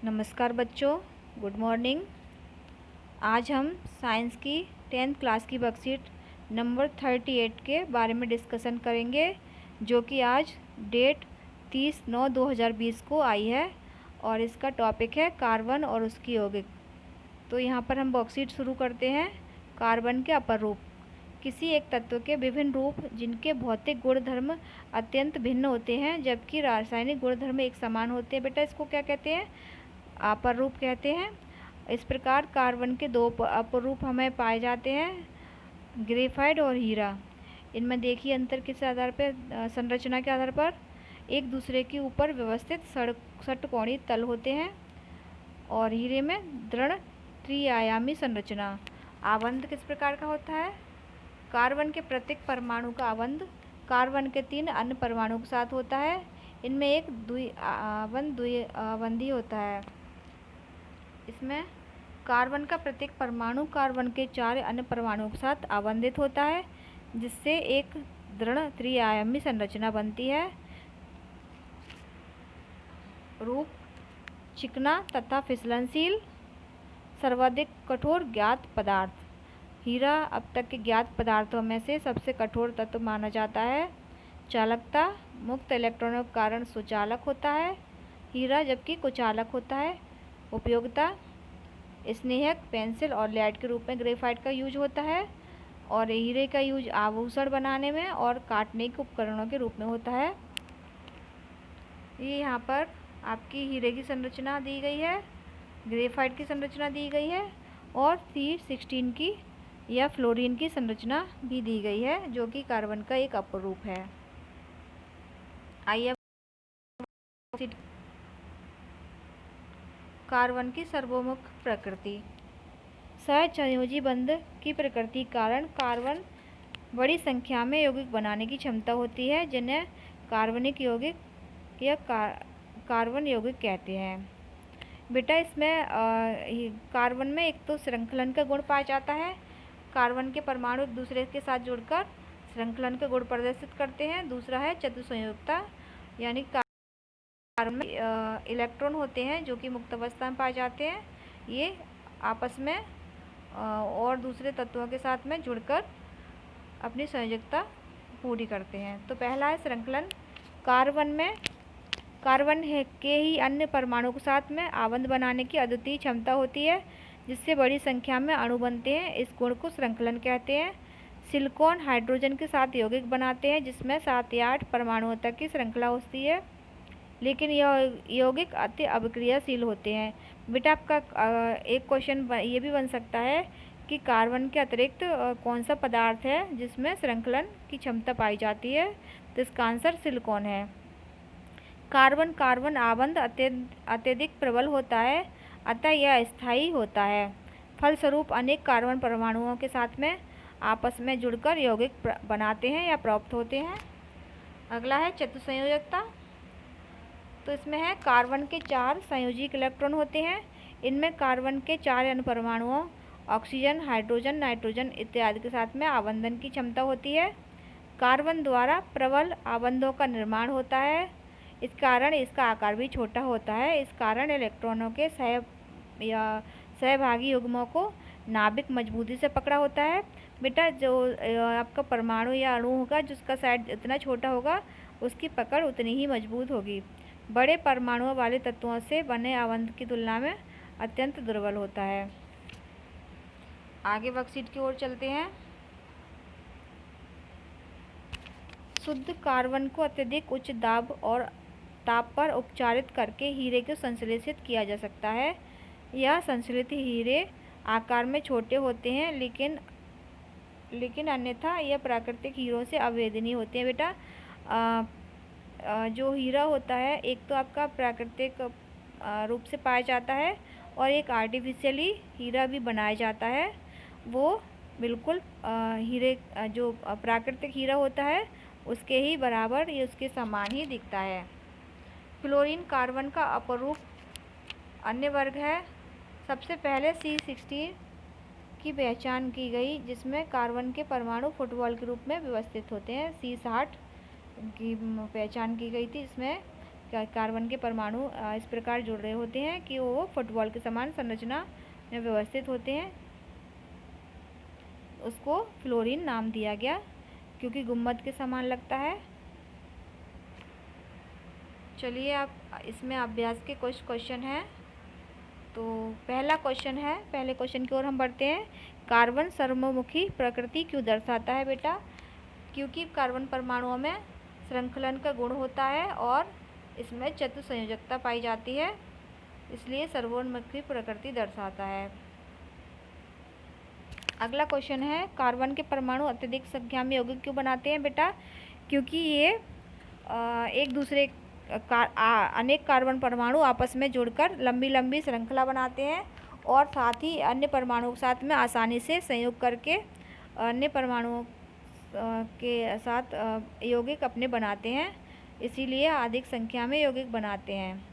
नमस्कार बच्चों, good morning. आज हम साइंस की 10th क्लास की वर्कशीट नंबर 38 के बारे में डिस्कशन करेंगे, जो कि आज डेट 30/9/2020 को आई है और इसका टॉपिक है कार्बन और उसकी यौगिक। तो यहाँ पर हम वर्कशीट शुरू करते हैं। कार्बन के अपर रूप। किसी एक तत्व के विभिन्न रूप जिनके भौतिक गुणधर्म अत्यंत भिन्न होते हैं जबकि रासायनिक गुणधर्म एक समान होते हैं। बेटा इसको क्या कहते हैं? अपर रूप कहते हैं। इस प्रकार कार्बन के दो अपर रूप हमें पाए जाते हैं, ग्रेफाइट और हीरा। इनमें देखिए अंतर किस आधार पर, संरचना के आधार पर एक दूसरे के ऊपर व्यवस्थित षटकोणीय तल होते हैं और हीरे में दृढ़ त्रिआयामी संरचना। आबंध किस प्रकार का होता है? कार्बन के प्रत्येक परमाणु का आबंध कार्बन के 3 अन्य परमाणु के साथ होता है। इनमें एक द्विआबंधी होता है। इसमें कार्बन का प्रत्येक परमाणु कार्बन के 4 अन्य परमाणुओं के साथ आबंधित होता है, जिससे एक दृढ़ त्रिआयामी संरचना बनती है। रूप चिकना तथा फिसलनशील, सर्वाधिक कठोर ज्ञात पदार्थ। हीरा अब तक के ज्ञात पदार्थों में से सबसे कठोर तत्व माना जाता है। चालकता मुक्त इलेक्ट्रॉनों के कारण सुचालक होता है हीरा, जबकि कुचालक होता है। उपयोगिता स्नेहक, पेंसिल और लेड के रूप में ग्रेफाइट का यूज होता है और हीरे का यूज आभूषण बनाने में और काटने के उपकरणों के रूप में होता है। ये यहाँ पर आपकी हीरे की संरचना दी गई है, ग्रेफाइट की संरचना दी गई है और C16 की या फ्लोरीन की संरचना भी दी गई है, जो कि कार्बन का एक अपर रूप है। आइए कार्बन की सर्वोमुख प्रकृति। सहसंयोजी बंध की प्रकृति कारण कार्बन बड़ी संख्या में यौगिक बनाने की क्षमता होती है, जिन्हें कार्बनिक यौगिक या कार्बन यौगिक कहते हैं। बेटा इसमें कार्बन में एक तो श्रृंखलन का गुण पाया जाता है। कार्बन के परमाणु एक दूसरे के साथ जुड़कर श्रृंखलन का गुण प्रदर्शित करते हैं। दूसरा है चतुसंयोजकता, यानी कार्बन में इलेक्ट्रॉन होते हैं जो कि मुक्त अवस्था में पाए जाते हैं। ये आपस में और दूसरे तत्वों के साथ में जुड़कर अपनी संयोजकता पूरी करते हैं। तो पहला है श्रृंखलन। कार्बन के ही अन्य परमाणु के साथ में आबंध बनाने की अद्वितीय क्षमता होती है, जिससे बड़ी संख्या में अणु बनते हैं। इस गुण को श्रृंखलन कहते हैं। सिलिकॉन हाइड्रोजन के साथ यौगिक बनाते हैं, जिसमें 7 या 8 परमाणुओं तक की श्रृंखला होती है, लेकिन यह यौगिक अति अभिक्रियाशील होते हैं। बेटा आपका एक क्वेश्चन ये भी बन सकता है कि कार्बन के अतिरिक्त कौन सा पदार्थ है जिसमें श्रृंखलन की क्षमता पाई जाती है? तो इसका आंसर सिलिकॉन है। कार्बन आबंध अत्यधिक प्रबल होता है, अतः यह स्थायी होता है। फलस्वरूप अनेक कार्बन परमाणुओं के साथ में आपस में जुड़कर यौगिक बनाते हैं या प्राप्त होते हैं। अगला है चतुसंयोजकता। तो इसमें है कार्बन के 4 संयोजिक इलेक्ट्रॉन होते हैं। इनमें कार्बन के 4 अन्य परमाणुओं ऑक्सीजन, हाइड्रोजन, नाइट्रोजन इत्यादि के साथ में आबंधन की क्षमता होती है। कार्बन द्वारा प्रबल आबंधों का निर्माण होता है, इस कारण इसका आकार भी छोटा होता है। इस कारण इलेक्ट्रॉनों के सहभागी युग्मों को नाभिक मजबूती से पकड़ा होता है। बेटा जो आपका परमाणु या अणु होगा जिसका साइज इतना छोटा होगा, उसकी पकड़ उतनी ही मजबूत होगी। बड़े परमाणुओं वाले तत्वों से बने आबंध की तुलना में अत्यंत दुर्बल होता है। आगे वर्कशीट की ओर चलते हैं। शुद्ध कार्बन को अत्यधिक उच्च दाब और ताप पर उपचारित करके हीरे को संश्लेषित किया जा सकता है। यह संश्लेषित हीरे आकार में छोटे होते हैं, लेकिन अन्यथा यह प्राकृतिक हीरों से अवेदनीय होते हैं। बेटा जो हीरा होता है, एक तो आपका प्राकृतिक रूप से पाया जाता है और एक आर्टिफिशियली हीरा भी बनाया जाता है। वो बिल्कुल हीरे जो प्राकृतिक हीरा होता है उसके ही बराबर या उसके समान ही दिखता है। फ्लोरीन कार्बन का अपर रूप अन्य वर्ग है। सबसे पहले C16 की पहचान की गई, जिसमें कार्बन के परमाणु फुटबॉल के रूप में व्यवस्थित होते हैं। C60 की पहचान की गई थी, इसमें कार्बन के परमाणु इस प्रकार जुड़ रहे होते हैं कि वो फुटबॉल के समान संरचना में व्यवस्थित होते हैं। उसको फ्लोरीन नाम दिया गया क्योंकि गुम्बद के समान लगता है। चलिए आप इसमें अभ्यास के कुछ क्वेश्चन हैं। तो पहला क्वेश्चन है, पहले क्वेश्चन की ओर हम बढ़ते हैं। कार्बन सर्वमुखी प्रकृति क्यों दर्शाता है बेटा? क्योंकि कार्बन परमाणुओं में श्रृंखलन का गुण होता है और इसमें चतुसंयोजकता पाई जाती है, इसलिए सर्वोन्मुखी प्रकृति दर्शाता है। अगला क्वेश्चन है, कार्बन के परमाणु अत्यधिक संख्या में यौगिक क्यों बनाते हैं बेटा? क्योंकि ये एक दूसरे अनेक कार्बन परमाणु आपस में जुड़कर लंबी लंबी श्रृंखला बनाते हैं और साथ ही अन्य परमाणुओं के साथ में आसानी से संयोग करके अन्य परमाणुओं के साथ यौगिक अपने बनाते हैं, इसीलिए अधिक संख्या में यौगिक बनाते हैं।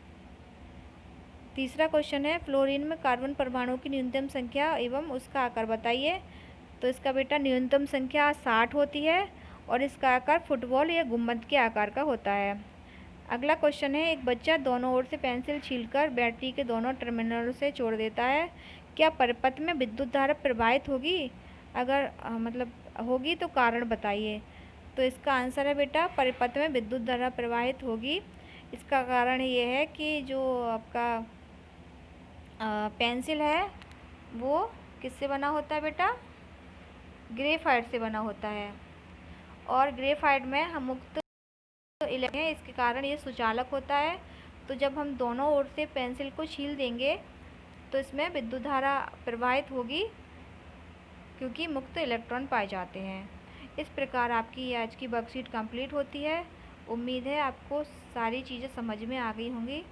तीसरा क्वेश्चन है, फ्लोरीन में कार्बन परमाणु की न्यूनतम संख्या एवं उसका आकार बताइए। तो इसका बेटा न्यूनतम संख्या 60 होती है और इसका आकार फुटबॉल या गुम्बद के आकार का होता है। अगला क्वेश्चन है, एक बच्चा दोनों ओर से पेंसिल छीलकर बैटरी के दोनों टर्मिनलों से जोड़ देता है, क्या परिपथ में विद्युत धारा प्रवाहित होगी? अगर होगी तो कारण बताइए। तो इसका आंसर है बेटा, परिपथ में विद्युत धारा प्रवाहित होगी। इसका कारण ये है कि जो आपका पेंसिल है वो किससे बना होता है बेटा? ग्रेफाइट से बना होता है और ग्रेफाइट में हम मुक्त इलेक्ट्रॉन है, इसके कारण ये सुचालक होता है। तो जब हम दोनों ओर से पेंसिल को छील देंगे तो इसमें विद्युत धारा प्रवाहित होगी क्योंकि मुक्त इलेक्ट्रॉन पाए जाते हैं। इस प्रकार आपकी आज की वर्कशीट कंप्लीट होती है। उम्मीद है आपको सारी चीज़ें समझ में आ गई होंगी।